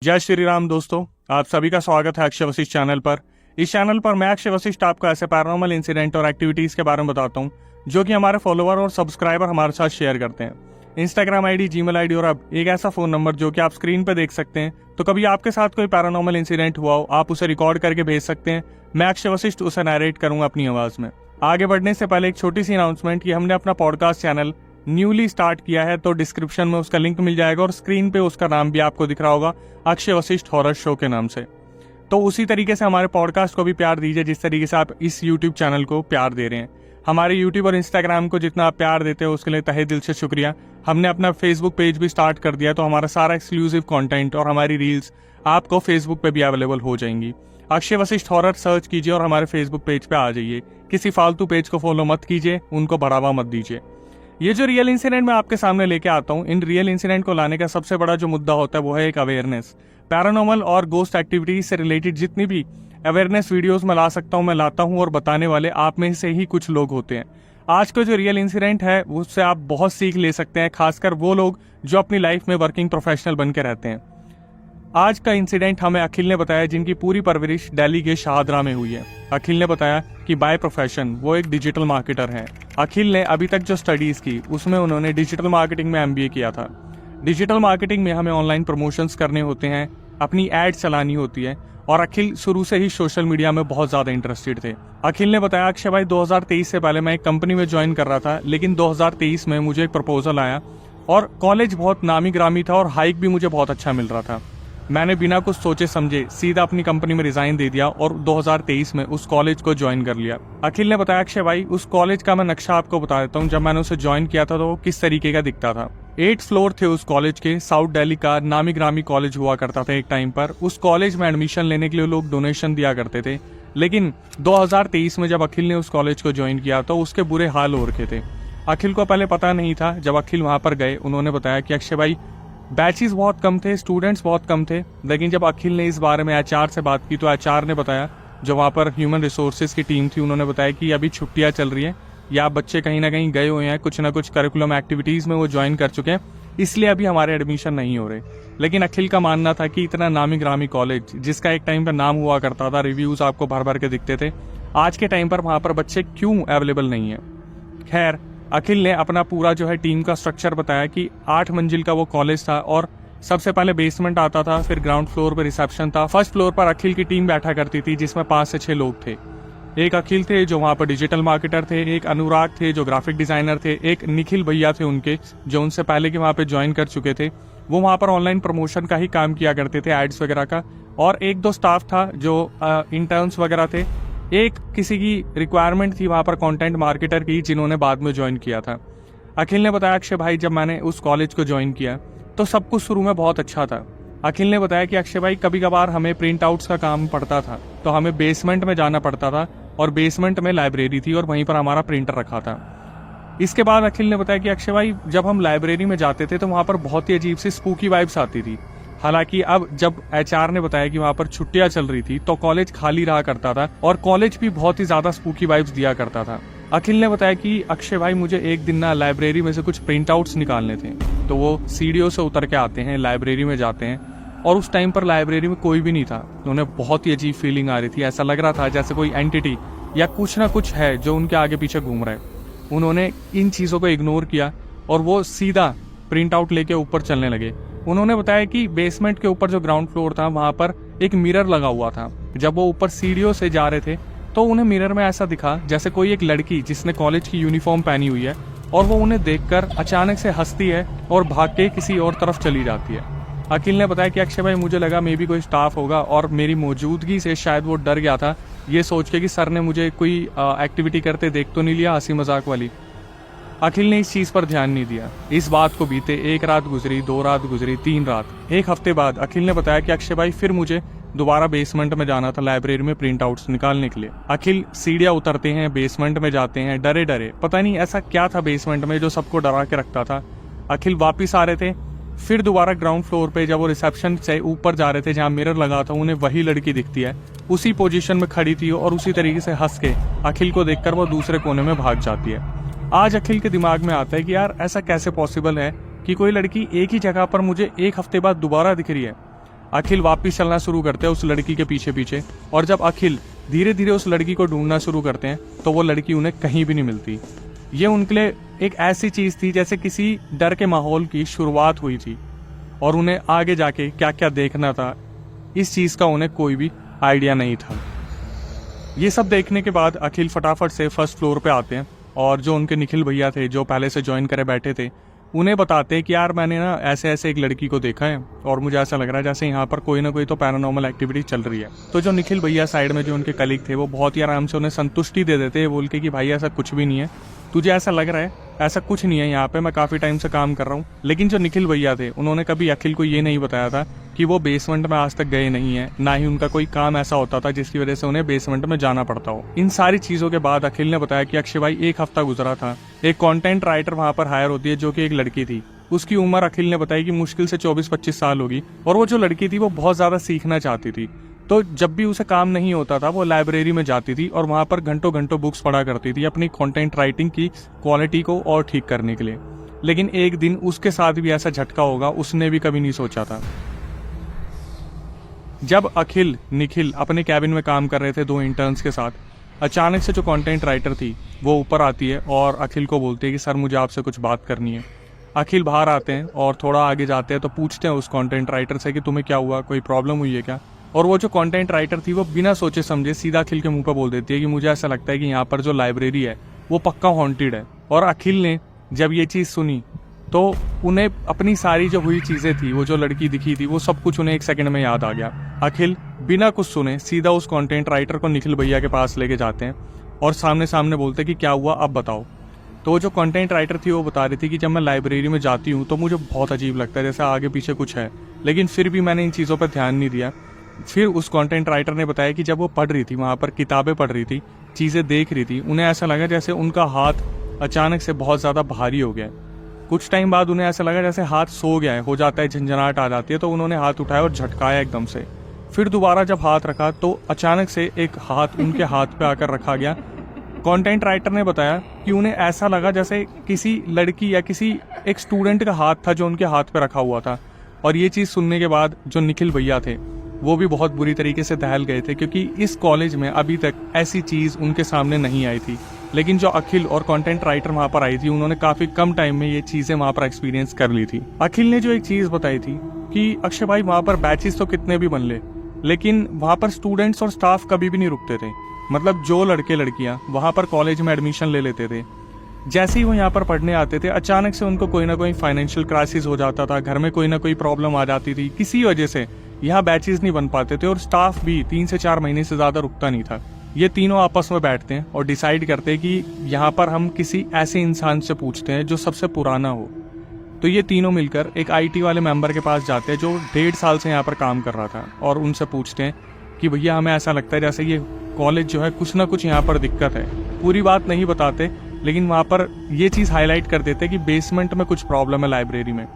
जय श्री राम दोस्तों, आप सभी का स्वागत है अक्षय वशिष्ठ चैनल पर। इस चैनल पर मैं अक्षय वशिष्ठ आपको ऐसे पैरानॉर्मल इंसिडेंट और एक्टिविटीज के बारे में बताता हूँ जो कि हमारे फॉलोअर और सब्सक्राइबर हमारे साथ शेयर करते हैं। इंस्टाग्राम आईडी, जीमेल आईडी और अब एक ऐसा फोन नंबर जो कि आप स्क्रीन पर देख सकते हैं। तो कभी आपके साथ कोई पैरानॉर्मल इंसिडेंट हुआ हो, आप उसे रिकॉर्ड करके भेज सकते हैं। मैं अक्षय वशिष्ठ उसे नरेट करूंगा अपनी आवाज में। आगे बढ़ने से पहले एक छोटी सी अनाउंसमेंट कि हमने अपना पॉडकास्ट चैनल न्यूली स्टार्ट किया है, तो डिस्क्रिप्शन में उसका लिंक मिल जाएगा और स्क्रीन पे उसका नाम भी आपको दिख रहा होगा, अक्षय वशिष्ठ हॉरर शो के नाम से। तो उसी तरीके से हमारे पॉडकास्ट को भी प्यार दीजिए जिस तरीके से आप इस यूट्यूब चैनल को प्यार दे रहे हैं। हमारे यूट्यूब और इंस्टाग्राम को जितना आप प्यार देते हो उसके लिए तहे दिल से शुक्रिया। हमने अपना फेसबुक पेज भी स्टार्ट कर दिया, तो हमारा सारा एक्सक्लूसिव कंटेंट और हमारी रील्स आपको फेसबुक पे भी अवेलेबल हो जाएंगी। अक्षय वशिष्ठ हॉरर सर्च कीजिए और हमारे फेसबुक पेज पे आ जाइए। किसी फालतू पेज को फॉलो मत कीजिए, उनको बढ़ावा मत दीजिए। ये जो रियल इंसिडेंट मैं आपके सामने लेके आता हूँ, इन रियल इंसिडेंट को लाने का सबसे बड़ा जो मुद्दा होता है वो है एक अवेयरनेस। पैरानॉर्मल और गोस्ट एक्टिविटीज से रिलेटेड जितनी भी अवेयरनेस वीडियोस मैं ला सकता हूँ मैं लाता हूँ, और बताने वाले आप में से ही कुछ लोग होते हैं। आज का जो रियल इंसिडेंट है उससे आप बहुत सीख ले सकते हैं, खासकर वो लोग जो अपनी लाइफ में वर्किंग प्रोफेशनल बन के रहते हैं। आज का इंसिडेंट हमें अखिल ने बताया, जिनकी पूरी परवरिश दिल्ली के शाहदरा में हुई है। अखिल ने बताया कि बाय प्रोफेशन वो एक डिजिटल मार्केटर हैं। अखिल ने अभी तक जो स्टडीज की उसमें उन्होंने डिजिटल मार्केटिंग में MBA किया था। डिजिटल मार्केटिंग में हमें ऑनलाइन प्रमोशंस करने होते हैं, अपनी एड चलानी होती है, और अखिल शुरू से ही सोशल मीडिया में बहुत ज्यादा इंटरेस्टेड थे। अखिल ने बताया, अक्षय भाई 2023 से पहले मैं एक कंपनी में ज्वाइन कर रहा था, लेकिन 2023 में मुझे एक प्रपोजल आया और कॉलेज बहुत नामी ग्रामी था और हाइक भी मुझे बहुत अच्छा मिल रहा था। मैंने बिना कुछ सोचे समझे सीधा अपनी कंपनी में रिजाइन दे दिया और 2023 में उस कॉलेज को ज्वाइन कर लिया। अखिल ने बताया, अक्षय भाई उस कॉलेज का मैं नक्शा आपको बता देता हूँ। जब मैंने उसे ज्वाइन किया था तो वो किस तरीके का दिखता था। 8 फ्लोर थे उस कॉलेज के। साउथ दिल्ली का नामी ग्रामी कॉलेज हुआ करता था एक टाइम पर। उस कॉलेज में एडमिशन लेने के लिए लोग डोनेशन दिया करते थे, लेकिन 2023 में जब अखिल ने उस कॉलेज को ज्वाइन किया तो उसके बुरे हाल हो रखे थे। अखिल को पहले पता नहीं था। जब अखिल वहां पर गए, उन्होंने बताया कि अक्षय भाई बैचेस बहुत कम थे, स्टूडेंट्स बहुत कम थे। लेकिन जब अखिल ने इस बारे में HR से बात की तो HR ने बताया, जो वहाँ पर ह्यूमन रिसोर्सेज की टीम थी, उन्होंने बताया कि अभी छुट्टियां चल रही हैं या बच्चे कहीं ना कहीं गए हुए हैं, कुछ ना कुछ करिकुलम एक्टिविटीज में वो ज्वाइन कर चुके हैं, इसलिए अभी हमारे एडमिशन नहीं हो रहे। लेकिन अखिल का मानना था कि इतना नामी ग्रामी कॉलेज जिसका एक टाइम पर नाम हुआ करता था, रिव्यूज आपको भर भर के दिखते थे, आज के टाइम पर वहां पर बच्चे क्यों अवेलेबल नहीं है। खैर, अखिल ने अपना पूरा जो है टीम का स्ट्रक्चर बताया कि 8 मंजिल का वो कॉलेज था और सबसे पहले बेसमेंट आता था, फिर ग्राउंड फ्लोर पर रिसेप्शन था। फर्स्ट फ्लोर पर अखिल की टीम बैठा करती थी जिसमें 5 से 6 लोग थे। एक अखिल थे जो वहां पर डिजिटल मार्केटर थे, एक अनुराग थे जो ग्राफिक डिजाइनर थे, एक निखिल भैया थे उनके जो उनसे पहले के वहां पे ज्वाइन कर चुके थे। वो वहां पर ऑनलाइन प्रमोशन का ही काम किया करते थे, एड्स वगैरह का, और 1-2 स्टाफ था जो इंटर्न्स वगैरह थे। एक किसी की रिक्वायरमेंट थी वहां पर कंटेंट मार्केटर की, जिन्होंने बाद में ज्वाइन किया था। अखिल ने बताया, अक्षय भाई जब मैंने उस कॉलेज को ज्वाइन किया तो सब कुछ शुरू में बहुत अच्छा था। अखिल ने बताया कि अक्षय भाई कभी कभार हमें प्रिंट आउट्स का काम पड़ता था, तो हमें बेसमेंट में जाना पड़ता था, और बेसमेंट में लाइब्रेरी थी और वहीं पर हमारा प्रिंटर रखा था। इसके बाद अखिल ने बताया कि अक्षय भाई जब हम लाइब्रेरी में जाते थे तो वहां पर बहुत ही अजीब सी स्पूकी वाइब्स आती थी। हालांकि अब जब HR ने बताया कि वहां पर छुट्टियां चल रही थी तो कॉलेज खाली रहा करता था और कॉलेज भी बहुत ही ज्यादा स्पूकी वाइब्स दिया करता था। अखिल ने बताया कि अक्षय भाई मुझे एक दिन ना लाइब्रेरी में से कुछ प्रिंट आउट्स निकालने थे, तो वो सीढ़ियों से उतर के आते हैं, लाइब्रेरी में जाते हैं, और उस टाइम पर लाइब्रेरी में कोई भी नहीं था। उन्हें बहुत ही अजीब फीलिंग आ रही थी, ऐसा लग रहा था जैसे कोई एंटिटी या कुछ ना कुछ है जो उनके आगे पीछे घूम रहा है। उन्होंने इन चीजों को इग्नोर किया और वो सीधा प्रिंट आउट लेके ऊपर चलने लगे। उन्होंने बताया कि बेसमेंट के ऊपर जो ग्राउंड फ्लोर था वहां पर एक मिरर लगा हुआ था। जब वो ऊपर सीढ़ियों से जा रहे थे तो उन्हें मिरर में ऐसा दिखा जैसे कोई एक लड़की जिसने कॉलेज की यूनिफॉर्म पहनी हुई है, और वो उन्हें देखकर अचानक से हंसती है और भाग के किसी और तरफ चली जाती है। अखिल ने बताया कि अक्षय भाई मुझे लगा मे बी कोई स्टाफ होगा और मेरी मौजूदगी से शायद वो डर गया था, ये सोच के कि सर ने मुझे कोई एक्टिविटी करते देख तो नहीं लिया, हंसी मजाक वाली। अखिल ने इस चीज पर ध्यान नहीं दिया। इस बात को बीते 1 रात गुजरी, 2 रात गुजरी, 3 रात। 1 हफ्ते बाद अखिल ने बताया कि अक्षय भाई फिर मुझे दोबारा बेसमेंट में जाना था लाइब्रेरी में प्रिंट आउट्स निकालने के लिए। अखिल सीढ़ियां उतरते हैं, बेसमेंट में जाते हैं, डरे डरे, पता नहीं ऐसा क्या था बेसमेंट में जो सबको डरा के रखता था। अखिल वापिस आ रहे थे, फिर दोबारा ग्राउंड फ्लोर पे जब वो रिसेप्शन से ऊपर जा रहे थे जहाँ मिरर लगा था, उन्हें वही लड़की दिखती है, उसी पोजीशन में खड़ी थी और उसी तरीके से हंस के अखिल को देखकर वो दूसरे कोने में भाग जाती है। आज अखिल के दिमाग में आता है कि यार ऐसा कैसे पॉसिबल है कि कोई लड़की एक ही जगह पर मुझे 1 हफ्ते बाद दोबारा दिख रही है। अखिल वापिस चलना शुरू करते हैं उस लड़की के पीछे पीछे। और जब अखिल धीरे धीरे उस लड़की को ढूंढना शुरू करते हैं तो वो लड़की उन्हें कहीं भी नहीं मिलती। ये उनके लिए एक ऐसी चीज थी जैसे किसी डर के माहौल की शुरुआत हुई थी, और उन्हें आगे जाके क्या क्या देखना था इस चीज का उन्हें कोई भी आइडिया नहीं था। ये सब देखने के बाद अखिल फटाफट से फर्स्ट फ्लोर पे आते हैं, और जो उनके निखिल भैया थे जो पहले से ज्वाइन करे बैठे थे उन्हें बताते हैं कि यार मैंने ना ऐसे ऐसे एक लड़की को देखा है और मुझे ऐसा लग रहा है जैसे यहाँ पर कोई ना कोई तो पैरानॉर्मल एक्टिविटी चल रही है। तो जो निखिल भैया साइड में जो उनके कलीग थे वो बहुत ही आराम से उन्हें संतुष्टि दे देते बोल के कि भाई ऐसा कुछ भी नहीं है, तुझे ऐसा लग रहा है, ऐसा कुछ नहीं है, यहाँ पे मैं काफी टाइम से काम कर रहा हूँ। लेकिन जो निखिल भैया थे उन्होंने कभी अखिल को ये नहीं बताया था कि वो बेसमेंट में आज तक गए नहीं है, ना ही उनका कोई काम ऐसा होता था जिसकी वजह से उन्हें बेसमेंट में जाना पड़ता हो। इन सारी चीजों के बाद अखिल ने बताया कि अक्षय भाई एक हफ्ता गुजरा था, एक कंटेंट राइटर वहां पर हायर होती है जो कि एक लड़की थी। उसकी उम्र अखिल ने बताई कि मुश्किल से 24-25 साल होगी, और वो जो लड़की थी वो बहुत ज्यादा सीखना चाहती थी। तो जब भी उसे काम नहीं होता था वो लाइब्रेरी में जाती थी और वहां पर घंटों घंटों बुक्स पढ़ा करती थी अपनी कंटेंट राइटिंग की क्वालिटी को और ठीक करने के लिए। लेकिन एक दिन उसके साथ भी ऐसा झटका होगा उसने भी कभी नहीं सोचा था। जब अखिल निखिल अपने कैबिन में काम कर रहे थे 2 इंटर्न्स के साथ, अचानक से जो कंटेंट राइटर थी वो ऊपर आती है और अखिल को बोलती है कि सर मुझे आपसे कुछ बात करनी है। अखिल बाहर आते हैं और थोड़ा आगे जाते हैं तो पूछते हैं उस कंटेंट राइटर से कि तुम्हें क्या हुआ, कोई प्रॉब्लम हुई है क्या। और वो जो कंटेंट राइटर थी वो बिना सोचे समझे सीधा अखिल के मुंह पर बोल देती है कि मुझे ऐसा लगता है कि यहाँ पर जो लाइब्रेरी है वो पक्का हॉन्टेड है। और अखिल ने जब ये चीज़ सुनी तो उन्हें अपनी सारी जो हुई चीज़ें थी, वो जो लड़की दिखी थी, वो सब कुछ उन्हें 1 सेकंड में याद आ गया। अखिल बिना कुछ सुने सीधा उस कंटेंट राइटर को निखिल भैया के पास लेके जाते हैं और सामने सामने बोलते कि क्या हुआ अब बताओ। तो जो कंटेंट राइटर थी वो बता रही थी कि जब मैं लाइब्रेरी में जाती हूँ तो मुझे बहुत अजीब लगता है, जैसे आगे पीछे कुछ है, लेकिन फिर भी मैंने इन चीज़ों पर ध्यान नहीं दिया। फिर उस कंटेंट राइटर ने बताया कि जब वो पढ़ रही थी, वहाँ पर किताबें पढ़ रही थी, चीज़ें देख रही थी, उन्हें ऐसा लगा जैसे उनका हाथ अचानक से बहुत ज़्यादा भारी हो गया है। कुछ टाइम बाद उन्हें ऐसा लगा जैसे हाथ सो गया है, हो जाता है, झंझनाहट आ जाती है, तो उन्होंने हाथ उठाया और झटकाया एकदम से। फिर दोबारा जब हाथ रखा तो अचानक से एक हाथ उनके हाथ पे आकर रखा गया। कंटेंट राइटर ने बताया कि उन्हें ऐसा लगा जैसे किसी लड़की या किसी एक स्टूडेंट का हाथ था जो उनके हाथ पे रखा हुआ था। और ये चीज़ सुनने के बाद जो निखिल भैया थे वो भी बहुत बुरी तरीके से दहल गए थे, क्योंकि इस कॉलेज में अभी तक ऐसी चीज़ उनके सामने नहीं आई थी। लेकिन जो अखिल और कंटेंट राइटर वहाँ पर आई थी उन्होंने काफ़ी कम टाइम में ये चीज़ें वहाँ पर एक्सपीरियंस कर ली थी। अखिल ने जो एक चीज़ बताई थी कि अक्षय भाई वहाँ पर बैचेस तो कितने भी बन ले, लेकिन वहाँ पर स्टूडेंट्स और स्टाफ कभी भी नहीं रुकते थे। मतलब जो लड़के लड़कियाँ वहाँ पर कॉलेज में एडमिशन ले लेते थे, जैसे ही वो यहाँ पर पढ़ने आते थे अचानक से उनको कोई ना कोई फाइनेंशियल क्राइसिस हो जाता था, घर में कोई ना कोई प्रॉब्लम आ जाती थी, किसी वजह से यहाँ बैचेस नहीं बन पाते थे और स्टाफ भी 3 से 4 महीने से ज़्यादा रुकता नहीं था। ये तीनों आपस में बैठते हैं और डिसाइड करते हैं कि यहाँ पर हम किसी ऐसे इंसान से पूछते हैं जो सबसे पुराना हो। तो ये तीनों मिलकर एक IT वाले मेंबर के पास जाते हैं जो 1.5 साल से यहाँ पर काम कर रहा था, और उनसे पूछते हैं कि भैया हमें ऐसा लगता है जैसे ये कॉलेज जो है कुछ ना कुछ यहाँ पर दिक्कत है। पूरी बात नहीं बताते, लेकिन वहाँ पर ये चीज़ हाईलाइट कर देते कि बेसमेंट में कुछ प्रॉब्लम है लाइब्रेरी में।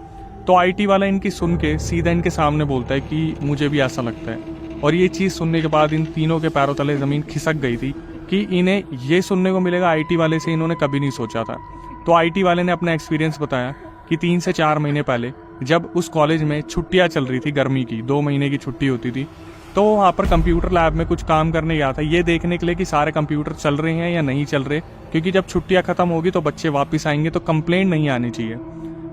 तो IT वाला इनकी सुन के सीधा इनके सामने बोलता है कि मुझे भी ऐसा लगता है। और ये चीज़ सुनने के बाद इन तीनों के पैरों तले ज़मीन खिसक गई थी कि इन्हें ये सुनने को मिलेगा IT वाले से, इन्होंने कभी नहीं सोचा था। तो IT वाले ने अपना एक्सपीरियंस बताया कि 3 से 4 महीने पहले जब उस कॉलेज में छुट्टियाँ चल रही थी, गर्मी की 2 महीने की छुट्टी होती थी, तो वहाँ पर कंप्यूटर लैब में कुछ काम करने गया था, ये देखने के लिए कि सारे कंप्यूटर चल रहे हैं या नहीं चल रहे, क्योंकि जब छुट्टियाँ खत्म होगी तो बच्चे वापस आएंगे तो कंप्लेंट नहीं आनी चाहिए।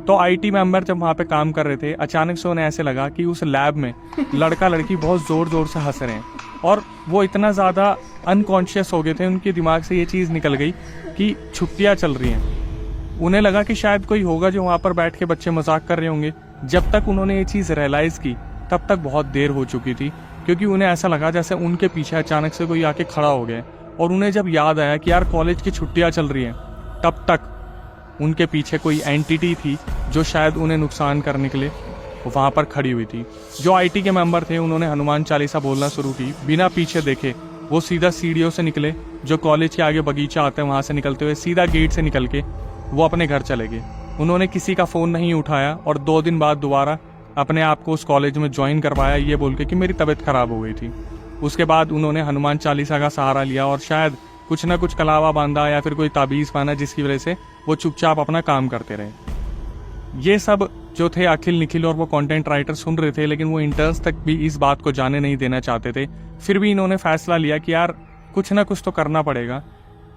तो IT मेंबर जब वहाँ पे काम कर रहे थे अचानक से उन्हें ऐसे लगा कि उस लैब में लड़का लड़की बहुत ज़ोर ज़ोर से हंस रहे हैं, और वो इतना ज़्यादा अनकॉन्शियस हो गए थे, उनके दिमाग से ये चीज़ निकल गई कि छुट्टियाँ चल रही हैं। उन्हें लगा कि शायद कोई होगा जो वहाँ पर बैठ के बच्चे मजाक कर रहे होंगे। जब तक उन्होंने ये चीज़ रियलाइज़ की तब तक बहुत देर हो चुकी थी, क्योंकि उन्हें ऐसा लगा जैसे उनके पीछे अचानक से कोई आके खड़ा हो गया। और उन्हें जब याद आया कि यार कॉलेज की छुट्टियाँ चल रही हैं, तब तक उनके पीछे कोई एंटिटी थी जो शायद उन्हें नुकसान करने के लिए वहाँ पर खड़ी हुई थी। जो IT के मेंबर थे उन्होंने हनुमान चालीसा बोलना शुरू की, बिना पीछे देखे वो सीधा सीढ़ियों से निकले, जो कॉलेज के आगे बगीचा आता है वहाँ से निकलते हुए सीधा गेट से निकल के वो अपने घर चले गए। उन्होंने किसी का फ़ोन नहीं उठाया और 2 दिन बाद दोबारा अपने आप को उस कॉलेज में ज्वाइन करवाया, ये बोल के कि मेरी तबीयत खराब हो गई थी। उसके बाद उन्होंने हनुमान चालीसा का सहारा लिया और शायद कुछ ना कुछ कलावा बांधा या फिर कोई ताबीज़ बांधा, जिसकी वजह से वो चुपचाप अपना काम करते रहे। ये सब जो थे अखिल, निखिल और वो कंटेंट राइटर सुन रहे थे, लेकिन वो इंटर्न्स तक भी इस बात को जाने नहीं देना चाहते थे। फिर भी इन्होंने फैसला लिया कि यार कुछ ना कुछ तो करना पड़ेगा,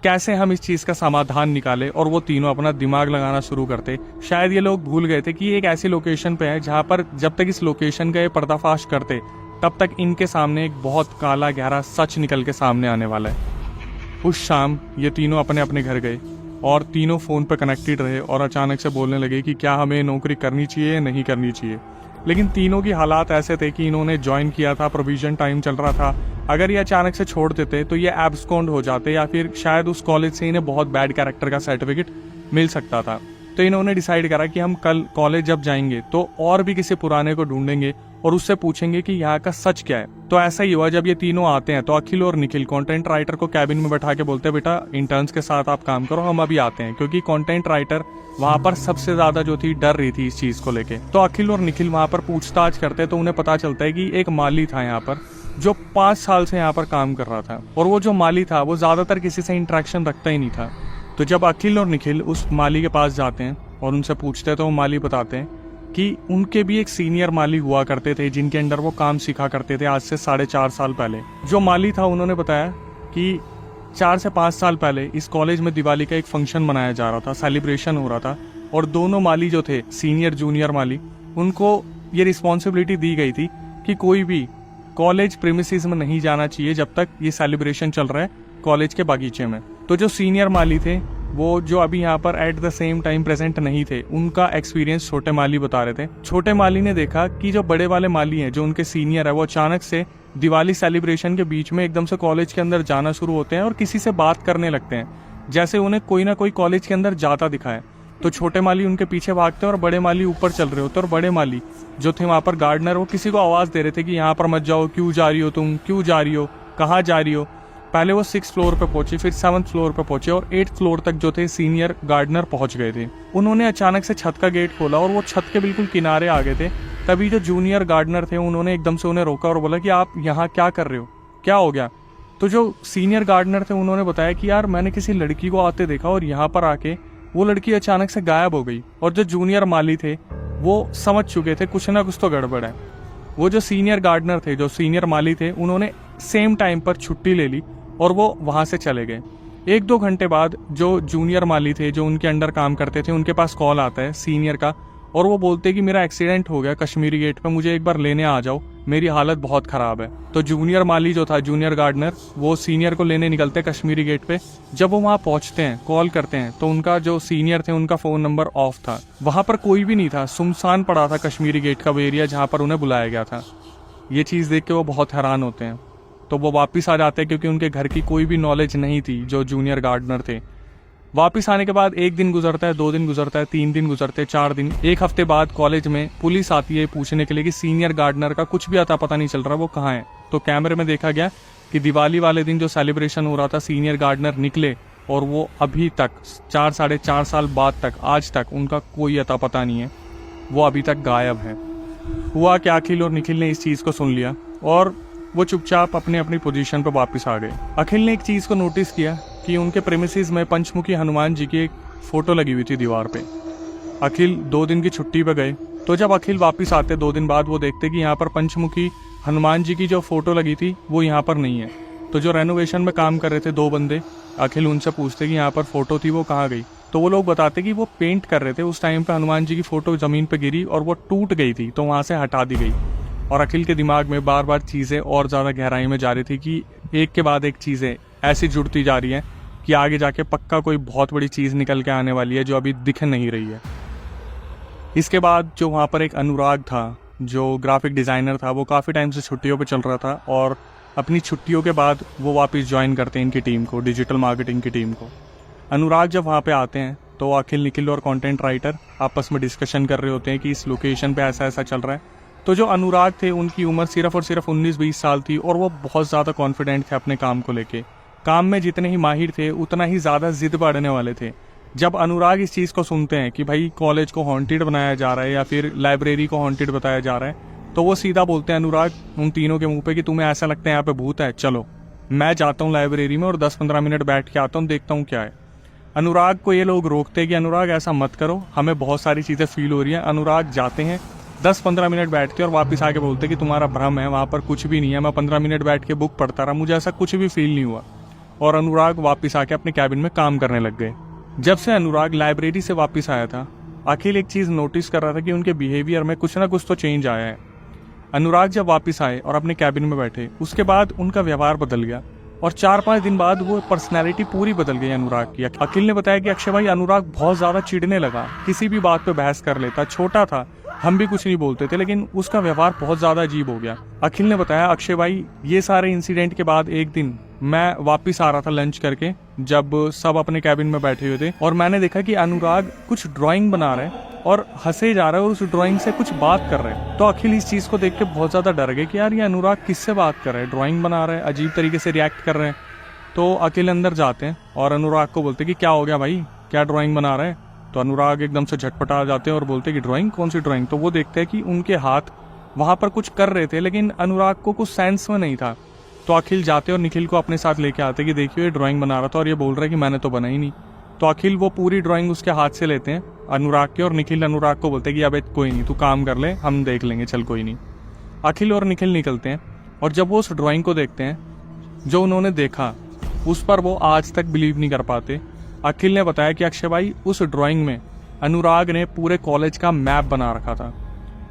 कैसे हम इस चीज़ का समाधान निकालें। और वो तीनों अपना दिमाग लगाना शुरू करते। शायद ये लोग भूल गए थे कि ये एक ऐसी लोकेशन पे है जहाँ पर जब तक इस लोकेशन का ये पर्दाफाश करते तब तक इनके सामने एक बहुत काला गहरा सच निकल के सामने आने वाला है। उस शाम ये तीनों अपने अपने घर गए और तीनों फ़ोन पर कनेक्टेड रहे और अचानक से बोलने लगे कि क्या हमें नौकरी करनी चाहिए या नहीं करनी चाहिए। लेकिन तीनों की हालात ऐसे थे कि इन्होंने ज्वाइन किया था, प्रोविजन टाइम चल रहा था। अगर ये अचानक से छोड़ देते तो ये एब्सकॉन्ड हो जाते या फिर शायद उस कॉलेज से इन्हें बहुत बैड कैरेक्टर का सर्टिफिकेट मिल सकता था। तो इन्होंने डिसाइड करा कि हम कल कॉलेज जब जाएंगे तो और भी किसी पुराने को ढूंढेंगे और उससे पूछेंगे कि यहाँ का सच क्या है। तो ऐसा ही हुआ। जब ये तीनों आते हैं तो अखिल और निखिल कंटेंट राइटर को कैबिन में बैठा के बोलते हैं, बेटा इंटर्न्स के साथ आप काम करो, हम अभी आते हैं। क्योंकि कंटेंट राइटर वहां पर सबसे ज्यादा जो थी डर रही थी इस चीज को लेके। तो अखिल और निखिल वहां पर पूछताछ करते तो उन्हें पता चलता है कि एक माली था यहाँ पर जो 5 साल से यहाँ पर काम कर रहा था, और वो जो माली था वो ज्यादातर किसी से इंटरेक्शन रखता ही नहीं था। तो जब अखिल और निखिल उस माली के पास जाते हैं और उनसे पूछते हैं तो वो माली बताते हैं कि उनके भी एक सीनियर माली हुआ करते थे जिनके अंडर वो काम सीखा करते थे आज से 4.5 साल पहले। जो माली था उन्होंने बताया कि 4 से 5 साल पहले इस कॉलेज में दिवाली का एक फंक्शन मनाया जा रहा था, सेलिब्रेशन हो रहा था, और दोनों माली जो थे सीनियर जूनियर माली, उनको ये रिस्पॉन्सिबिलिटी दी गई थी कि कोई भी कॉलेज प्रीमिसेस में नहीं जाना चाहिए जब तक ये सेलिब्रेशन चल रहा है कॉलेज के बागीचे में। तो जो सीनियर माली थे वो जो अभी यहाँ पर at the same time present नहीं थे, उनका एक्सपीरियंस छोटे माली बता रहे थे। छोटे माली ने देखा कि जो बड़े वाले माली हैं जो उनके सीनियर है वो अचानक से दिवाली सेलिब्रेशन के बीच में एकदम से कॉलेज के अंदर जाना शुरू होते हैं और किसी से बात करने लगते हैं, जैसे उन्हें कोई ना कोई कॉलेज के अंदर जाता दिखा है। तो छोटे माली उनके पीछे भागते हैं और बड़े माली ऊपर चल रहे होते हैं। और बड़े माली जो थे वहां पर गार्डनर, वो किसी को आवाज दे रहे थे कि यहाँ पर मत जाओ, क्यों जा रही हो तुम, क्यों जा रही हो, कहाँ जा रही हो। पहले वो 6th फ्लोर पे पहुंचे, फिर 7th फ्लोर पे पहुंचे और 8th फ्लोर तक जो थे सीनियर गार्डनर पहुंच गए थे। उन्होंने अचानक से छत का गेट खोला और वो छत के बिल्कुल किनारे आ गए थे। तभी जो जूनियर गार्डनर थे उन्होंने एकदम से उन्हें रोका और बोला कि आप यहाँ क्या कर रहे हो, क्या हो गया। तो जो सीनियर गार्डनर थे उन्होंने बताया कि यार मैंने किसी लड़की को आते देखा और यहाँ पर आके वो लड़की अचानक से गायब हो गई। और जो जूनियर माली थे वो समझ चुके थे कुछ ना कुछ तो गड़बड़ है। वो जो सीनियर गार्डनर थे, जो सीनियर माली थे, उन्होंने सेम टाइम पर छुट्टी ले ली और वो वहां से चले गए। 1-2 घंटे बाद जो जूनियर माली थे जो उनके अंडर काम करते थे, उनके पास कॉल आता है सीनियर का, और वो बोलते कि मेरा एक्सीडेंट हो गया कश्मीरी गेट पे, मुझे एक बार लेने आ जाओ, मेरी हालत बहुत खराब है। तो जूनियर माली जो था, जूनियर गार्डनर, वो सीनियर को लेने निकलते कश्मीरी गेट पे। जब वो वहां पहुंचते हैं, कॉल करते हैं, तो उनका जो सीनियर थे उनका फोन नंबर ऑफ था। वहां पर कोई भी नहीं था, सुनसान पड़ा था कश्मीरी गेट का वो एरिया जहां पर उन्हें बुलाया गया था। ये चीज देख के वो बहुत हैरान होते हैं। तो वो वापस आ जाते हैं क्योंकि उनके घर की कोई भी नॉलेज नहीं थी जो जूनियर गार्डनर थे। वापस आने के बाद 1 दिन गुजरता है, 2 दिन गुजरता है, 3 दिन गुजरते हैं, 4 दिन, 1 हफ्ते बाद कॉलेज में पुलिस आती है पूछने के लिए कि सीनियर गार्डनर का कुछ भी अता पता नहीं चल रहा, वो कहाँ है। तो कैमरे में देखा गया कि दिवाली वाले दिन जो सेलिब्रेशन हो रहा था सीनियर गार्डनर निकले और वो अभी तक 4-4.5 साल बाद तक, आज तक उनका कोई अता पता नहीं है, वो अभी तक गायब है। हुआ कि अखिल और निखिल ने इस चीज को सुन लिया और वो चुपचाप अपने अपनी पोजीशन पर वापस आ गए। अखिल ने एक चीज को नोटिस किया कि उनके प्रेमिसेस में पंचमुखी हनुमान जी की एक फोटो लगी हुई थी दीवार पे। अखिल 2 दिन की छुट्टी पे गए, तो जब अखिल वापस आते 2 दिन बाद, वो देखते कि यहाँ पर पंचमुखी हनुमान जी की जो फोटो लगी थी वो यहाँ पर नहीं है। तो जो रेनोवेशन में काम कर रहे थे 2 बंदे, अखिल उनसे पूछते कि यहाँ पर फोटो थी वो कहाँ गई। तो वो लोग बताते कि वो पेंट कर रहे थे, उस टाइम पे हनुमान जी की फोटो जमीन पे गिरी और वो टूट गई थी, तो वहां से हटा दी गई। और अखिल के दिमाग में बार बार चीजें और ज्यादा गहराई में जा रही थी कि एक के बाद एक चीजें ऐसी जुड़ती जा रही हैं कि आगे जाके पक्का कोई बहुत बड़ी चीज निकल के आने वाली है जो अभी दिख नहीं रही है। इसके बाद जो वहाँ पर एक अनुराग था, जो ग्राफिक डिजाइनर था, वो काफी टाइम से छुट्टियों पे चल रहा था और अपनी छुट्टियों के बाद वो वापस ज्वाइन करते हैं इनकी टीम को, डिजिटल मार्केटिंग की टीम को। अनुराग जब वहाँ पे आते हैं तो अखिल, निखिल और कंटेंट राइटर आपस में डिस्कशन कर रहे होते हैं कि इस लोकेशन पे ऐसा ऐसा चल रहा है। तो जो अनुराग थे उनकी उम्र सिर्फ और सिर्फ 19-20 साल थी और वो बहुत ज़्यादा कॉन्फिडेंट थे अपने काम को लेके। काम में जितने ही माहिर थे उतना ही ज़्यादा जिद बढ़ने वाले थे। जब अनुराग इस चीज़ को सुनते हैं कि भाई कॉलेज को हॉन्टेड बनाया जा रहा है या फिर लाइब्रेरी को हॉन्टेड बताया जा रहा है, तो वो सीधा बोलते हैं अनुराग उन तीनों के मुंह पे कि तुम्हें ऐसा लगता है यहाँ पे भूत है, चलो मैं जाता हूँ लाइब्रेरी में और 10-15 मिनट बैठ के आता हूँ, देखता हूँ क्या है। अनुराग को ये लोग रोकते कि अनुराग ऐसा मत करो, हमें बहुत सारी चीज़ें फील हो रही हैं। अनुराग जाते हैं, 10-15 मिनट बैठते और वापस आके बोलते कि तुम्हारा भ्रम है, वहाँ पर कुछ भी नहीं है, मैं 15 मिनट बैठ के बुक पढ़ता रहा, मुझे ऐसा कुछ भी फील नहीं हुआ। और अनुराग वापस आके अपने कैबिन में काम करने लग गए। जब से अनुराग लाइब्रेरी से वापस आया था, अखिल एक चीज़ नोटिस कर रहा था कि उनके बिहेवियर में कुछ ना कुछ तो चेंज आया है। अनुराग जब वापस आए और अपने कैबिन में बैठे, उसके बाद उनका व्यवहार बदल गया और 4-5 दिन बाद वो पर्सनैलिटी पूरी बदल गई अनुराग की। अखिल ने बताया कि अक्षय भाई, अनुराग बहुत ज़्यादा चिढ़ने लगा, किसी भी बात पे बहस कर लेता, छोटा था, हम भी कुछ नहीं बोलते थे, लेकिन उसका व्यवहार बहुत ज़्यादा अजीब हो गया। अखिल ने बताया, अक्षय भाई, ये सारे इंसिडेंट के बाद एक दिन मैं वापस आ रहा था लंच करके, जब सब अपने कैबिन में बैठे हुए थे, और मैंने देखा कि अनुराग कुछ ड्राइंग बना रहे हैं और हंसे जा रहा है और उस ड्राइंग से कुछ बात कर रहे हैं। तो अखिल इस चीज़ को देख के बहुत ज़्यादा डर गए कि यार ये अनुराग किससे बात कर रहे हैं, ड्राइंग बना रहे हैं, अजीब तरीके से रिएक्ट कर रहे हैं। तो अखिल अंदर जाते हैं और अनुराग को बोलते कि क्या हो गया भाई, क्या ड्राइंग बना रहे हैं। तो अनुराग एकदम से झटपटा जाते हैं और बोलते कि ड्राइंग, कौन सी ड्राइंग। तो वो देखते हैं कि उनके हाथ वहाँ पर कुछ कर रहे थे, लेकिन अनुराग को कुछ सेंस में नहीं था। तो अखिल जाते और निखिल को अपने साथ लेके आते कि देखिए ये ड्राइंग बना रहा था और ये बोल रहा है कि मैंने तो बनाई नहीं। तो अखिल वो पूरी ड्राइंग उसके हाथ से लेते हैं अनुराग के, और निखिल अनुराग को बोलते कि अबे कोई नहीं, तू काम कर ले, हम देख लेंगे, चल कोई नहीं। अखिल और निखिल निकलते हैं और जब वो उस ड्राइंग को देखते हैं जो उन्होंने देखा, उस पर वो आज तक बिलीव नहीं कर पाते। अखिल ने बताया कि अक्षय भाई, उस ड्राइंग में अनुराग ने पूरे कॉलेज का मैप बना रखा था,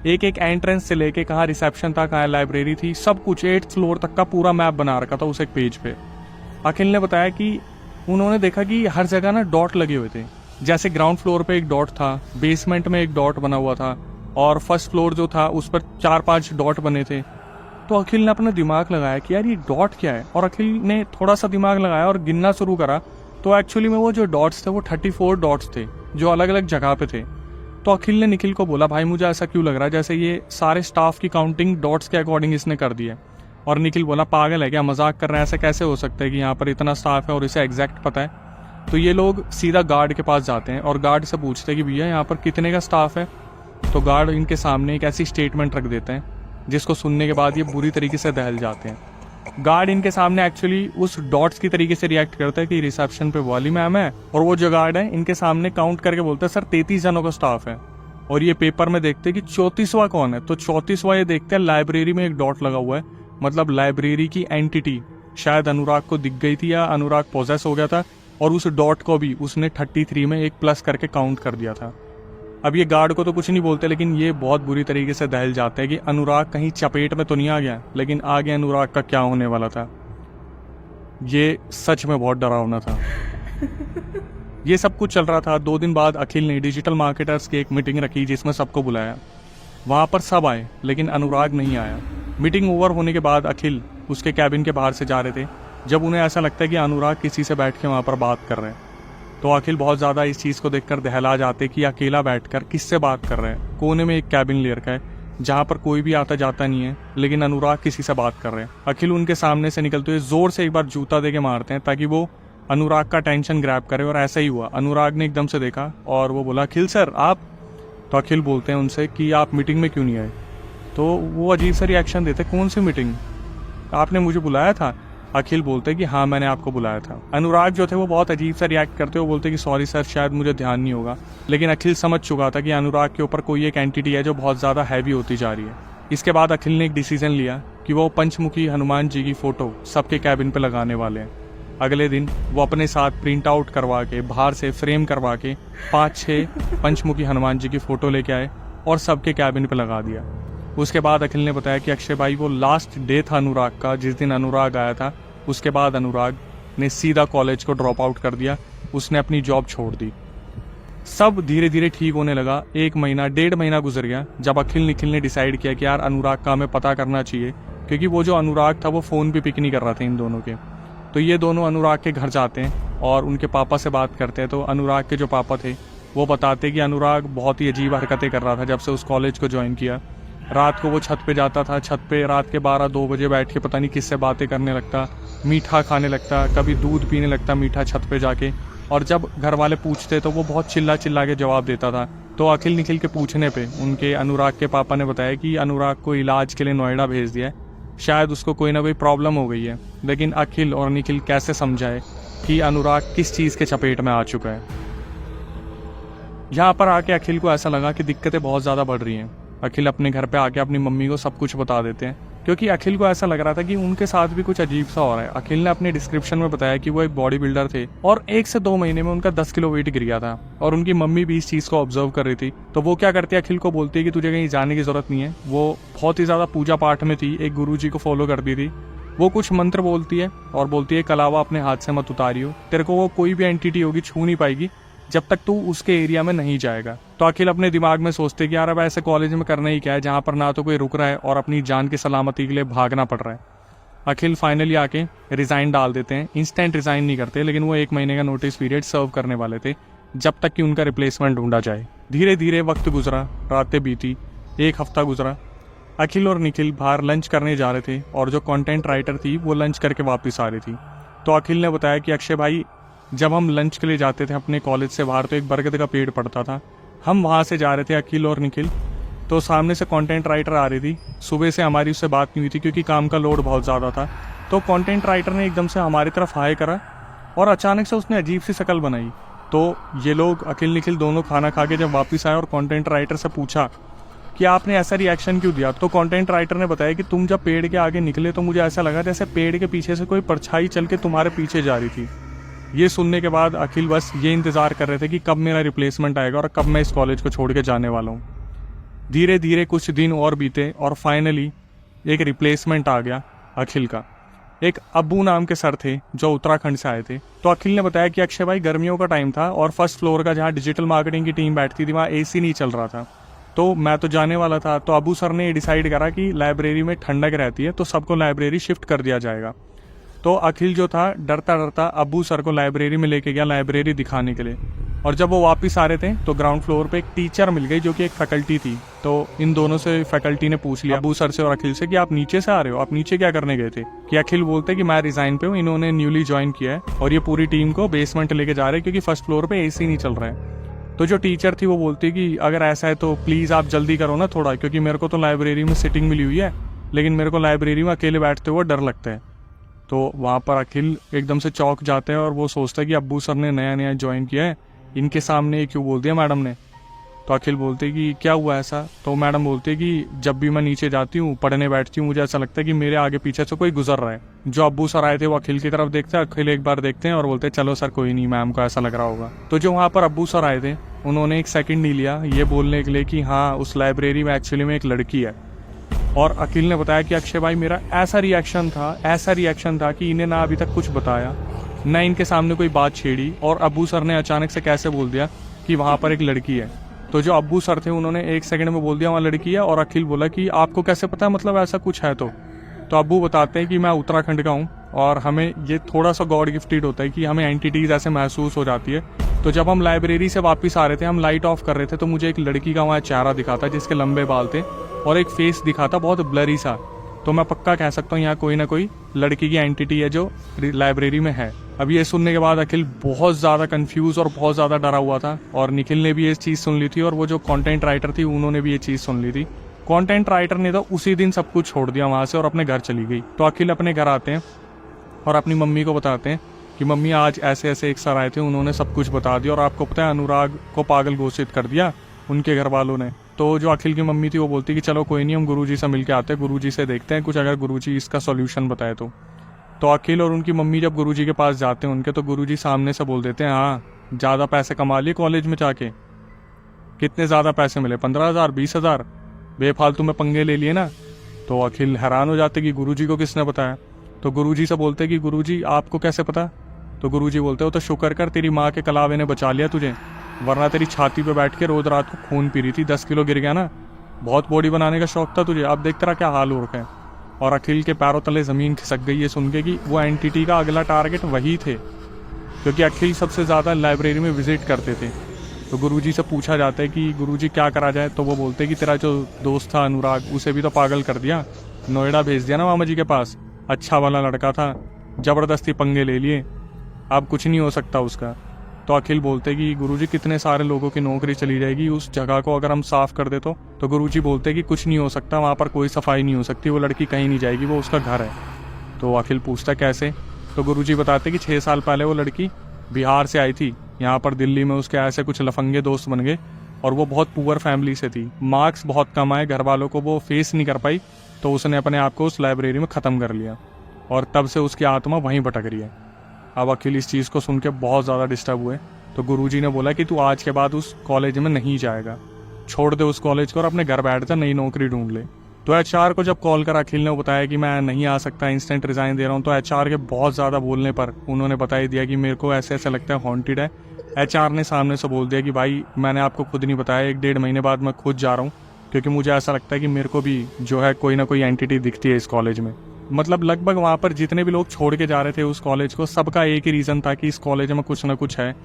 एक एक एंट्रेंस से लेके कहाँ रिसेप्शन था, कहाँ लाइब्रेरी थी, सब कुछ 8th फ्लोर तक का पूरा मैप बना रखा था उस एक पेज पे। अखिल ने बताया कि उन्होंने देखा कि हर जगह ना डॉट लगे हुए थे, जैसे ग्राउंड फ्लोर पे एक डॉट था, बेसमेंट में एक डॉट बना हुआ था, और फर्स्ट फ्लोर जो था उस पर 4-5 डॉट बने थे। तो अखिल ने अपना दिमाग लगाया कि यार ये डॉट क्या है, और अखिल ने थोड़ा सा दिमाग लगाया और गिनना शुरू करा। तो एक्चुअली में वो जो डॉट्स थे वो 34 डॉट्स थे जो अलग अलग जगह पे थे। तो अखिल ने निखिल को बोला, भाई मुझे ऐसा क्यों लग रहा है जैसे ये सारे स्टाफ की काउंटिंग डॉट्स के अकॉर्डिंग इसने कर दी है। और निखिल बोला, पागल है क्या, मजाक कर रहे हैं, ऐसा कैसे हो सकता है कि यहाँ पर इतना स्टाफ है और इसे एग्जैक्ट पता है। तो ये लोग सीधा गार्ड के पास जाते हैं और गार्ड से पूछते हैं कि भैया यहाँ पर कितने का स्टाफ है। तो गार्ड इनके सामने एक ऐसी स्टेटमेंट रख देते हैं जिसको सुनने के बाद ये बुरी तरीके से दहल जाते हैं। गार्ड इनके सामने एक्चुअली उस डॉट्स की तरीके से रिएक्ट करता है कि रिसेप्शन पे वाली मैम है, और वो जो गार्ड है इनके सामने काउंट करके बोलता है, सर 33 जनों का स्टाफ है। और ये पेपर में देखते हैं कि 34वां कौन है। तो 34वां ये देखते हैं लाइब्रेरी में एक डॉट लगा हुआ है, मतलब लाइब्रेरी की एंटिटी शायद अनुराग को दिख गई थी या अनुराग पोजेस हो गया था, और उस डॉट को भी उसने 33 में एक प्लस करके काउंट कर दिया था। अब ये गार्ड को तो कुछ नहीं बोलते, लेकिन ये बहुत बुरी तरीके से दहल जाते हैं कि अनुराग कहीं चपेट में तो नहीं आ गया, लेकिन आगे अनुराग का क्या होने वाला था ये सच में बहुत डरावना था। ये सब कुछ चल रहा था। 2 दिन बाद अखिल ने डिजिटल मार्केटर्स की एक मीटिंग रखी जिसमें सबको बुलाया। वहाँ पर सब आए लेकिन अनुराग नहीं आया। मीटिंग ओवर होने के बाद अखिल उसके कैबिन के बाहर से जा रहे थे, जब उन्हें ऐसा लगता है कि अनुराग किसी से बैठ के वहाँ पर बात कर रहे हैं। तो अखिल बहुत ज़्यादा इस चीज़ को देखकर दहला जाते कि अकेला बैठकर किससे बात कर रहे हैं। कोने में एक कैबिन ले रखा है जहाँ पर कोई भी आता जाता नहीं है, लेकिन अनुराग किसी से बात कर रहे हैं। अखिल उनके सामने से निकलते हुए जोर से एक बार जूता दे के मारते हैं ताकि वो अनुराग का टेंशन ग्रैब करे, और ऐसा ही हुआ। अनुराग ने एकदम से देखा और वो बोला, अखिल सर आप। तो अखिल बोलते हैं उनसे कि आप मीटिंग में क्यों नहीं आए। तो वो अजीब सा रिएक्शन देते, कौन सी मीटिंग, आपने मुझे बुलाया था। अखिल बोलते कि हाँ मैंने आपको बुलाया था। अनुराग जो थे वो बहुत अजीब सा रिएक्ट करते, वो बोलते कि सॉरी सर, शायद मुझे ध्यान नहीं होगा। लेकिन अखिल समझ चुका था कि अनुराग के ऊपर कोई एक एंटिटी है जो बहुत ज़्यादा हैवी होती जा रही है। इसके बाद अखिल ने एक डिसीजन लिया कि वो पंचमुखी हनुमान जी की फ़ोटो सबके कैबिन पर लगाने वाले हैं। अगले दिन वो अपने साथ प्रिंट आउट करवा के बाहर से फ्रेम करवा के 5-6 पंचमुखी हनुमान जी की फ़ोटो लेके आए और सबके कैबिन पे लगा दिया। उसके बाद अखिल ने बताया कि अक्षय भाई वो लास्ट डे था अनुराग का, जिस दिन अनुराग आया था उसके बाद अनुराग ने सीधा कॉलेज को ड्रॉप आउट कर दिया, उसने अपनी जॉब छोड़ दी। सब धीरे धीरे ठीक होने लगा। 1 महीना 1.5 महीना गुजर गया जब अखिल निखिल ने डिसाइड किया कि यार अनुराग का हमें पता करना चाहिए, क्योंकि वो जो अनुराग था वो फ़ोन भी पिक नहीं कर रहा था इन दोनों के। तो ये दोनों अनुराग के घर जाते हैं और उनके पापा से बात करते हैं। तो अनुराग के जो पापा थे वो बताते कि अनुराग बहुत ही अजीब हरकतें कर रहा था जब से उस कॉलेज को ज्वाइन किया। रात को वो छत पे जाता था, छत पे रात के 12-2 बजे बैठ के पता नहीं किससे बातें करने लगता, मीठा खाने लगता, कभी दूध पीने लगता मीठा छत पे जाके। और जब घर वाले पूछते तो वो बहुत चिल्ला चिल्ला के जवाब देता था। तो अखिल निखिल के पूछने पे उनके अनुराग के पापा ने बताया कि अनुराग को इलाज के लिए नोएडा भेज दिया है, शायद उसको कोई ना कोई प्रॉब्लम हो गई है। लेकिन अखिल और निखिल कैसे समझाए कि अनुराग किस चीज़ के चपेट में आ चुका है। यहाँ पर आके अखिल को ऐसा लगा कि दिक्कतें बहुत ज़्यादा बढ़ रही हैं। अखिल अपने घर पे आके अपनी मम्मी को सब कुछ बता देते हैं, क्योंकि अखिल को ऐसा लग रहा था कि उनके साथ भी कुछ अजीब सा हो रहा है। अखिल ने अपने डिस्क्रिप्शन में बताया कि वो एक बॉडी बिल्डर थे और 1 से 2 महीने में उनका 10 किलो वेट गिर गया था, और उनकी मम्मी भी इस चीज़ को ऑब्जर्व कर रही थी। तो वो क्या करती है, अखिल को बोलती है कि तुझे कहीं जाने की जरूरत नहीं है। वो बहुत ही ज़्यादा पूजा पाठ में थी, एक गुरुजी को फॉलो करती थी। वो कुछ मंत्र बोलती है और बोलती है कलावा अपने हाथ से मत उतारियो, तेरे को वो कोई भी एंटिटी होगी छू नहीं पाएगी जब तक तू उसके एरिया में नहीं जाएगा। तो अखिल अपने दिमाग में सोचते कि यार अब ऐसे कॉलेज में करना ही क्या है जहाँ पर ना तो कोई रुक रहा है और अपनी जान की सलामती के लिए भागना पड़ रहा है। अखिल फाइनली आके रिज़ाइन डाल देते हैं। इंस्टेंट रिज़ाइन नहीं करते, लेकिन वो 1 महीने का नोटिस पीरियड सर्व करने वाले थे जब तक कि उनका रिप्लेसमेंट ढूंढा जाए। धीरे धीरे वक्त गुजरा, रातें बीती, 1 हफ्ता गुजरा। अखिल और निखिल बाहर लंच करने जा रहे थे और जो कंटेंट राइटर थी वो लंच करके वापस आ रही थी। तो अखिल ने बताया कि अक्षय भाई, जब हम लंच के लिए जाते थे अपने कॉलेज से बाहर तो एक बरगद का पेड़ पड़ता था। हम वहाँ से जा रहे थे अखिल और निखिल, तो सामने से कंटेंट राइटर आ रही थी। सुबह से हमारी उससे बात नहीं हुई थी क्योंकि काम का लोड बहुत ज़्यादा था। तो कंटेंट राइटर ने एकदम से हमारी तरफ हाय करा और अचानक से उसने अजीब सी शक्ल बनाई। तो ये लोग अखिल निखिल दोनों खाना खा के जब वापस आए और कंटेंट राइटर से पूछा कि आपने ऐसा रिएक्शन क्यों दिया, तो कंटेंट राइटर ने बताया कि तुम जब पेड़ के आगे निकले तो मुझे ऐसा लगा जैसे पेड़ के पीछे से कोई परछाई चल के तुम्हारे पीछे जा रही थी। ये सुनने के बाद अखिल बस ये इंतज़ार कर रहे थे कि कब मेरा रिप्लेसमेंट आएगा और कब मैं इस कॉलेज को छोड़ के जाने वाला हूँ। धीरे धीरे कुछ दिन और बीते और फाइनली एक रिप्लेसमेंट आ गया अखिल का। एक अब्बू नाम के सर थे जो उत्तराखंड से आए थे। तो अखिल ने बताया कि अक्षय भाई, गर्मियों का टाइम था और फर्स्ट फ्लोर का जहाँ डिजिटल मार्केटिंग की टीम बैठती थी वहाँ AC नहीं चल रहा था। तो मैं तो जाने वाला था, तो अब्बू सर ने डिसाइड करा कि लाइब्रेरी में ठंडक रहती है तो सबको लाइब्रेरी शिफ्ट कर दिया जाएगा। तो अखिल जो था डरता डरता अब्बू सर को लाइब्रेरी में लेके गया लाइब्रेरी दिखाने के लिए। और जब वो वापस आ रहे थे तो ग्राउंड फ्लोर पे एक टीचर मिल गई जो कि एक फैकल्टी थी। तो इन दोनों से फैकल्टी ने पूछ लिया अब्बू सर से और अखिल से कि आप नीचे से आ रहे हो, आप नीचे क्या करने गए थे। कि अखिल बोलते कि मैं रिजाइन पे हूँ, इन्होंने न्यूली ज्वाइन किया है और ये पूरी टीम को बेसमेंट लेके जा रहे हैं क्योंकि फर्स्ट फ्लोर पे AC नहीं चल रहा है। तो जो टीचर थी वो बोलती कि अगर ऐसा है तो प्लीज़ आप जल्दी करो ना थोड़ा, क्योंकि मेरे को तो लाइब्रेरी में सिटिंग मिली हुई है लेकिन मेरे को लाइब्रेरी में अकेले बैठते हुए डर लगता है। तो वहाँ पर अखिल एकदम से चौंक जाते हैं और वो सोचता है कि अब्बू सर ने नया नया ज्वाइन किया है, इनके सामने क्यों बोल दिया मैडम ने। तो अखिल बोलते कि क्या हुआ ऐसा। तो मैडम बोलते कि जब भी मैं नीचे जाती हूँ पढ़ने बैठती हूँ मुझे ऐसा लगता है कि मेरे आगे पीछे से कोई गुजर रहा है। जो अब्बू सर आए थे वो अखिल की तरफ देखते हैं, अखिल एक बार देखते हैं और बोलते हैं चलो सर कोई नहीं, मैम को ऐसा लग रहा होगा। तो जो वहाँ पर अब्बू सर आए थे उन्होंने 1 सेकंड नहीं लिया ये बोलने के लिए कि हाँ उस लाइब्रेरी में एक्चुअली में एक लड़की है। और अखिल ने बताया कि अक्षय भाई, मेरा ऐसा रिएक्शन था कि इन्हें ना अभी तक कुछ बताया ना इनके सामने कोई बात छेड़ी और अब्बू सर ने अचानक से कैसे बोल दिया कि वहाँ पर एक लड़की है। तो जो अब्बू सर थे उन्होंने 1 सेकंड में बोल दिया वहाँ लड़की है और अखिल बोला कि आपको कैसे पता, मतलब ऐसा कुछ है। तो अब्बू बताते हैं कि मैं उत्तराखंड का हूँ और हमें ये थोड़ा सा गॉड गिफ्टेड होता है कि हमें एंटिटीज ऐसे महसूस हो जाती है। तो जब हम लाइब्रेरी से वापस आ रहे थे, हम लाइट ऑफ कर रहे थे, तो मुझे एक लड़की का वहाँ चेहरा दिखा था जिसके लंबे बाल थे और एक फेस दिखा था बहुत ब्लरी सा। तो मैं पक्का कह सकता हूँ यहाँ कोई ना कोई लड़की की एंटिटी है जो लाइब्रेरी में है। अब ये सुनने के बाद अखिल बहुत ज़्यादा कंफ्यूज और बहुत ज़्यादा डरा हुआ था और निखिल ने भी ये चीज़ सुन ली थी और वो जो कंटेंट राइटर थी उन्होंने भी ये चीज़ सुन ली थी। कंटेंट राइटर ने तो उसी दिन सब कुछ छोड़ दिया वहाँ से और अपने घर चली गई। तो अखिल अपने घर आते हैं और अपनी मम्मी को बताते हैं कि मम्मी आज ऐसे ऐसे एक सर आए थे, उन्होंने सब कुछ बता दिया और आपको पता है अनुराग को पागल घोषित कर दिया उनके घर वालों ने। तो जो अखिल की मम्मी थी वो बोलती कि चलो कोई नहीं, हम गुरुजी से मिल के आते हैं, गुरुजी से देखते हैं कुछ अगर गुरुजी इसका सॉल्यूशन बताए तो अखिल और उनकी मम्मी जब गुरुजी के पास जाते हैं उनके, तो गुरुजी सामने से बोल देते हैं हाँ ज़्यादा पैसे कमा लिए कॉलेज में जाके। कितने ज़्यादा पैसे मिले, 15,000 20,000, बेफालतू में पंगे ले लिए ना। तो अखिल हैरान हो जाते कि गुरुजी को किसने बताया। तो गुरुजी से बोलते कि गुरुजी आपको कैसे पता। तो गुरुजी बोलते हो तो शुक्र कर तेरी माँ के कलावे ने बचा लिया तुझे, वरना तेरी छाती पे बैठ के रोज रात को खून पी रही थी, 10 किलो गिर गया ना, बहुत बॉडी बनाने का शौक था तुझे, अब देख तेरा क्या हाल हो रखा है। और अखिल के पैरों तले ज़मीन खिसक गई ये सुन के कि वो एंटिटी का अगला टारगेट वही थे, क्योंकि अखिल सबसे ज़्यादा लाइब्रेरी में विजिट करते थे। तो गुरुजी से पूछा जाता है कि गुरुजी क्या करा जाए। तो वो बोलते हैं कि तेरा जो दोस्त था अनुराग उसे भी तो पागल कर दिया, नोएडा भेज दिया ना मामा जी के पास, अच्छा वाला लड़का था, ज़बरदस्ती पंगे ले लिए, अब कुछ नहीं हो सकता उसका। तो अखिल बोलते कि गुरुजी कितने सारे लोगों की नौकरी चली जाएगी उस जगह को अगर हम साफ कर दे तो गुरुजी बोलते कि कुछ नहीं हो सकता, वहाँ पर कोई सफाई नहीं हो सकती, वो लड़की कहीं नहीं जाएगी, वो उसका घर है। तो अखिल पूछता कैसे। तो गुरुजी बताते कि 6 साल पहले वो लड़की बिहार से आई थी यहाँ पर दिल्ली में, उसके ऐसे कुछ लफंगे दोस्त बन गए और वो बहुत पुअर फैमिली से थी, मार्क्स बहुत कम आए, घर वालों को वो फेस नहीं कर पाई, तो उसने अपने आप को उस लाइब्रेरी में ख़त्म कर लिया और तब से उसकी आत्मा वहीं भटक रही है। अब अखिल इस चीज़ को सुन के बहुत ज़्यादा डिस्टर्ब हुए, तो गुरुजी ने बोला कि तू आज के बाद उस कॉलेज में नहीं जाएगा, छोड़ दे उस कॉलेज को और अपने घर बैठ जा, नई नौकरी ढूंढ ले। तो एचआर को जब कॉल करा अखिल ने, वो बताया कि मैं नहीं आ सकता, इंस्टेंट रिजाइन दे रहा हूँ। तो एचआर के बहुत ज़्यादा बोलने पर उन्होंने बता ही दिया कि मेरे को ऐसे ऐसा लगता है हॉन्टेड है। एचआर ने सामने से बोल दिया कि भाई मैंने आपको खुद नहीं बताया, 1-1.5 महीने बाद मैं खुद जा रहा हूँ, क्योंकि मुझे ऐसा लगता है कि मेरे को भी जो है कोई ना कोई एंटिटी दिखती है इस कॉलेज में। मतलब लगभग वहाँ पर जितने भी लोग छोड़ के जा रहे थे उस कॉलेज को, सबका एक ही रीज़न था कि इस कॉलेज में कुछ ना कुछ है,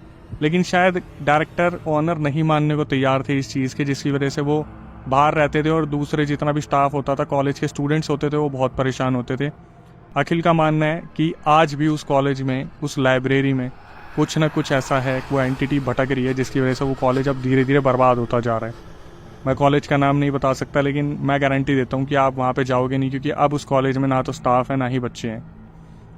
लेकिन शायद डायरेक्टर ऑनर नहीं मानने को तैयार थे इस चीज़ के, जिसकी वजह से वो बाहर रहते थे और दूसरे जितना भी स्टाफ होता था, कॉलेज के स्टूडेंट्स होते थे, वो बहुत परेशान होते थे। अखिल का मानना है कि आज भी उस कॉलेज में, उस लाइब्रेरी में कुछ ना कुछ ऐसा है, वो एंटिटी भटक रही है, जिसकी वजह से वो कॉलेज अब धीरे धीरे बर्बाद होता जा रहा है। मैं कॉलेज का नाम नहीं बता सकता, लेकिन मैं गारंटी देता हूँ कि आप वहाँ पे जाओगे नहीं, क्योंकि अब उस कॉलेज में ना तो स्टाफ है ना ही बच्चे हैं।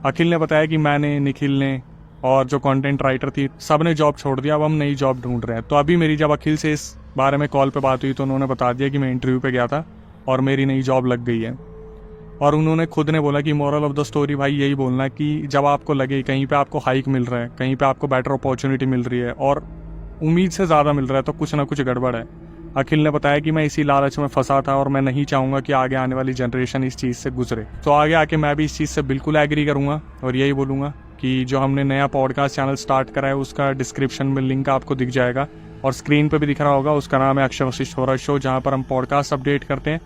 अखिल ने बताया कि मैंने, निखिल ने और जो कंटेंट राइटर थी, सब ने जॉब छोड़ दिया, अब हम नई जॉब ढूंढ रहे हैं। तो अभी मेरी जब अखिल से इस बारे में कॉल पे बात हुई तो उन्होंने बता दिया कि मैं इंटरव्यू पे गया था और मेरी नई जॉब लग गई है। और उन्होंने खुद ने बोला कि मोरल ऑफ द स्टोरी भाई यही बोलना कि जब आपको लगे कहीं पे आपको हाइक मिल रहा है, कहीं पे आपको बेटर अपॉर्चुनिटी मिल रही है और उम्मीद से ज़्यादा मिल रहा है, तो कुछ ना कुछ गड़बड़ है। अखिल ने बताया कि मैं इसी लालच में फंसा था और मैं नहीं चाहूँगा कि आगे आने वाली जनरेशन इस चीज़ से गुजरे। तो आगे आके मैं भी इस चीज़ से बिल्कुल एग्री करूँगा और यही बोलूँगा कि जो हमने नया पॉडकास्ट चैनल स्टार्ट करा है उसका डिस्क्रिप्शन में लिंक आपको दिख जाएगा और स्क्रीन पे भी दिख रहा होगा। उसका नाम है अक्षय वशिष्ठ हॉरर शो, जहाँ पर हम पॉडकास्ट अपडेट करते हैं।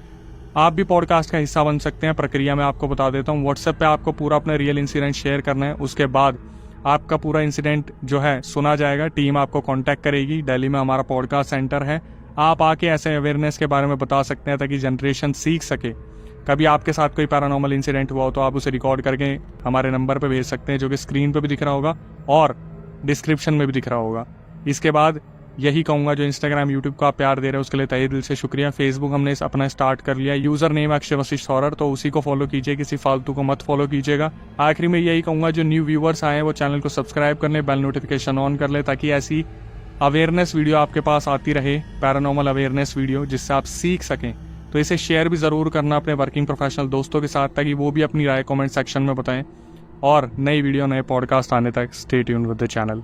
आप भी पॉडकास्ट का हिस्सा बन सकते हैं। प्रक्रिया में आपको बता देता हूँ, व्हाट्सएप पे आपको पूरा अपना रियल इंसिडेंट शेयर करना है, उसके बाद आपका पूरा इंसिडेंट जो है सुना जाएगा, टीम आपको कॉन्टैक्ट करेगी। दिल्ली में हमारा पॉडकास्ट सेंटर है, आप आके ऐसे अवेयरनेस के बारे में बता सकते हैं ताकि जनरेशन सीख सके। कभी आपके साथ कोई पैरानॉर्मल इंसिडेंट हुआ हो तो आप उसे रिकॉर्ड करके हमारे नंबर पे भेज सकते हैं, जो कि स्क्रीन पे भी दिख रहा होगा और डिस्क्रिप्शन में भी दिख रहा होगा। इसके बाद यही कहूँगा, जो इंस्टाग्राम यूट्यूब को आप प्यार दे रहे हैं उसके लिए तहे दिल से शुक्रिया। फेसबुक हमने अपना स्टार्ट कर लिया, user name Akshay Vashishtha horror, तो उसी को फॉलो कीजिए, किसी फालतू को मत फॉलो कीजिएगा। आखिरी में यही कहूँगा, जो न्यू व्यूवर्स आए हैं वो चैनल को सब्सक्राइब कर लें, बेल नोटिफिकेशन ऑन कर लें, ताकि ऐसी अवेयरनेस वीडियो आपके पास आती रहे, पैरानॉर्मल अवेयरनेस वीडियो, जिससे आप सीख सकें। तो इसे शेयर भी ज़रूर करना अपने वर्किंग प्रोफेशनल दोस्तों के साथ, ताकि वो भी अपनी राय कमेंट सेक्शन में बताएं। और नई वीडियो, नए पॉडकास्ट आने तक stay tuned with the channel.